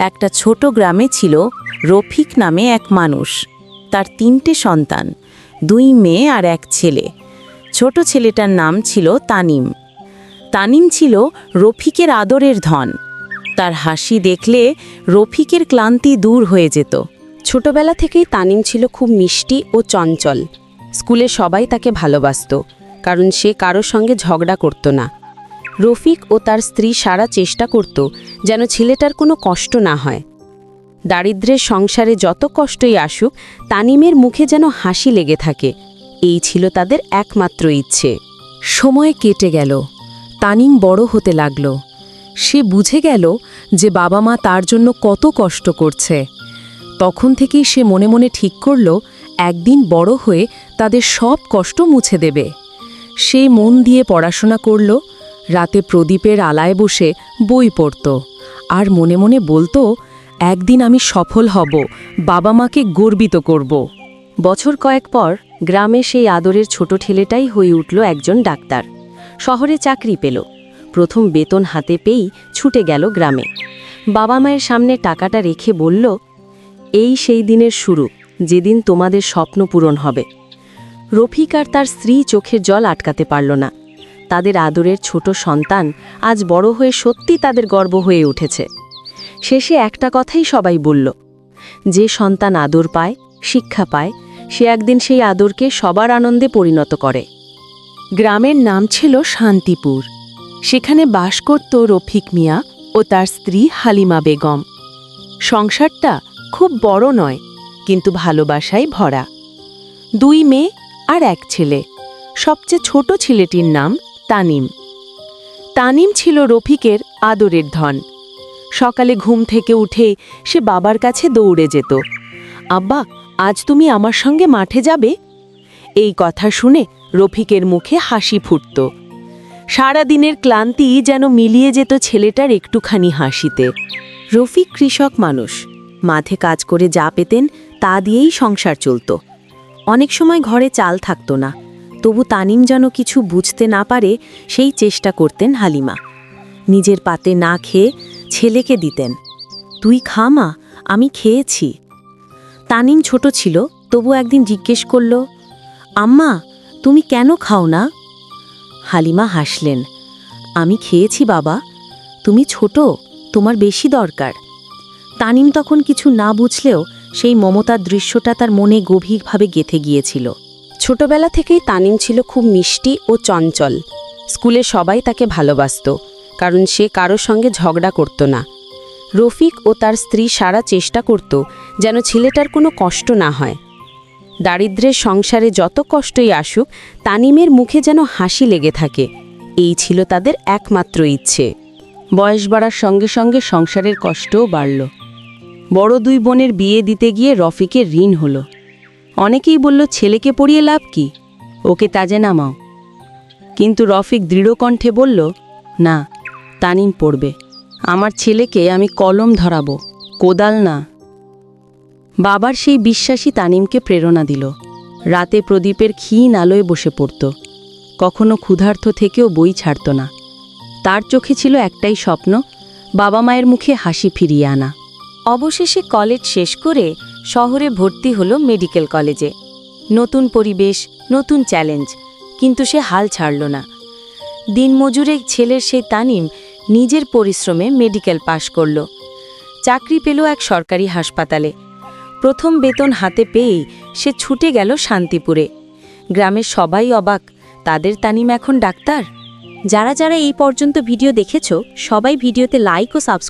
একটা ছোট গ্রামে ছিল রফিক নামে এক মানুষ। তার 3টে সন্তান, 2 মেয়ে আর 1 ছেলে। ছোট ছেলেটার নাম ছিল তানিম। তানিম ছিল রফিকের আদরের ধন। তার হাসি দেখলে রফিকের ক্লান্তি দূর হয়ে যেত। ছোটবেলা থেকেই তানিম ছিল খুব মিষ্টি ও চঞ্চল। স্কুলে সবাই তাকে ভালোবাসত, কারণ সে কারোর সঙ্গে ঝগড়া করত না। রফিক ও তার স্ত্রী সারা চেষ্টা করত যেন ছেলেটার কোনো কষ্ট না হয়। দারিদ্র্যের সংসারে যত কষ্টই আসুক, তানিমের মুখে যেন হাসি লেগে থাকে, এই ছিল তাদের একমাত্র ইচ্ছে। সময় কেটে গেল, তানিম বড় হতে লাগল। সে বুঝে গেল যে বাবা মা তার জন্য কত কষ্ট করছে। তখন থেকেই সে মনে মনে ঠিক করল একদিন বড় হয়ে তাদের সব কষ্ট মুছে দেবে। সে মন দিয়ে পড়াশোনা করল, রাতে প্রদীপের আলায় বসে বই পড়ত আর মনে মনে বলতো, একদিন আমি সফল হব, বাবা মাকে গর্বিত করব। বছর কয়েক পর গ্রামে সেই আদরের ছোট ছেলেটাই হয়ে উঠল একজন ডাক্তার। শহরে চাকরি পেল। প্রথম বেতন হাতে পেয়েই ছুটে গেল গ্রামে। বাবা মায়ের সামনে টাকাটা রেখে বলল, এই সেই দিনের শুরু, যেদিন তোমাদের স্বপ্ন পূরণ হবে। রফিক আর তার স্ত্রী চোখের জল আটকাতে পারল না। তাদের আদরের ছোট সন্তান আজ বড় হয়ে সত্যি তাদের গর্ব হয়ে উঠেছে। শেষে একটা কথাই সবাই বলল, যে সন্তান আদর পায়, শিক্ষা পায়, সে একদিন সেই আদরকে সবার আনন্দে পরিণত করে। গ্রামের নাম ছিল শান্তিপুর। সেখানে বাস করত রফিক মিয়া ও তার স্ত্রী হালিমা বেগম। সংসারটা খুব বড় নয়, কিন্তু ভালোবাসায় ভরা। 2 মেয়ে আর 1 ছেলে। সবচেয়ে ছোট ছেলেটির নাম তানিম। তানিম ছিল রফিকের আদরের ধন। সকালে ঘুম থেকে উঠে সে বাবার কাছে দৌড়ে যেত। আব্বা, আজ তুমি আমার সঙ্গে মাঠে যাবে? এই কথা শুনে রফিকের মুখে হাসি ফুটত। সারাদিনের ক্লান্তি যেন মিলিয়ে যেত ছেলেটার একটুখানি হাসিতে। রফিক কৃষক মানুষ। মাঠে কাজ করে যা পেতেন তা দিয়েই সংসার চলত। অনেক সময় ঘরে চাল থাকত না, তবু তানিম যেন কিছু বুঝতে না পারে সেই চেষ্টা করতেন হালিমা। নিজের পাতে না খেয়ে ছেলেকে দিতেন। তুই খা মা, আমি খেয়েছি। তানিম ছোট ছিল, তবু একদিন জিজ্ঞেস করল, আম্মা, তুমি কেন খাও না? হালিমা হাসলেন। আমি খেয়েছি বাবা, তুমি ছোট, তোমার বেশি দরকার। তানিম তখন কিছু না বুঝলেও সেই মমতার দৃশ্যটা তার মনে গভীরভাবে গেঁথে গিয়েছিল। ছোটবেলা থেকেই তানিম ছিল খুব মিষ্টি ও চঞ্চল। স্কুলে সবাই তাকে ভালোবাসত, কারণ সে কারোর সঙ্গে ঝগড়া করত না। রফিক ও তার স্ত্রী সারা চেষ্টা করত যেন ছেলেটার কোনো কষ্ট না হয়। দারিদ্র্যের সংসারে যত কষ্টই আসুক, তানিমের মুখে যেন হাসি লেগে থাকে, এই ছিল তাদের একমাত্র ইচ্ছে। বয়স বাড়ার সঙ্গে সঙ্গে সংসারের কষ্টও বাড়ল। বড় 2 বোনের বিয়ে দিতে গিয়ে রফিকের ঋণ হলো। অনেকেই বলল, ছেলেকে পড়িয়ে লাভ কি, ওকে তাজে নামাও। কিন্তু রফিক দৃঢ় কণ্ঠে বলল, না, তানিম পড়বে। আমার ছেলেকে আমি কলম ধরাবো, কোদাল না। বাবার সেই বিশ্বাসী তানিমকে প্রেরণা দিল। রাতে প্রদীপের ক্ষীণ আলোয় বসে পড়ত। কখনো ক্ষুধার্ত থেকেও বই ছাড়ত না। তার চোখে ছিল একটাই স্বপ্ন, বাবা মায়ের মুখে হাসি ফিরিয়ে আনা। অবশেষে কলেজ শেষ করে শহরে ভর্তি হলো মেডিকেল কলেজে। নতুন পরিবেশ, নতুন চ্যালেঞ্জ, কিন্তু সে হাল ছাড়ল না। দিনমজুরে ছেলের সেই তানিম নিজের পরিশ্রমে মেডিকেল পাশ করল। চাকরি পেল এক সরকারি হাসপাতালে। প্রথম বেতন হাতে পেয়েই সে ছুটে গেল শান্তিপুরে। গ্রামের সবাই অবাক, তাদের তানিম এখন ডাক্তার। যারা যারা এই পর্যন্ত ভিডিও দেখেছো, সবাই ভিডিওতে লাইক ও সাবস্ক্রাইব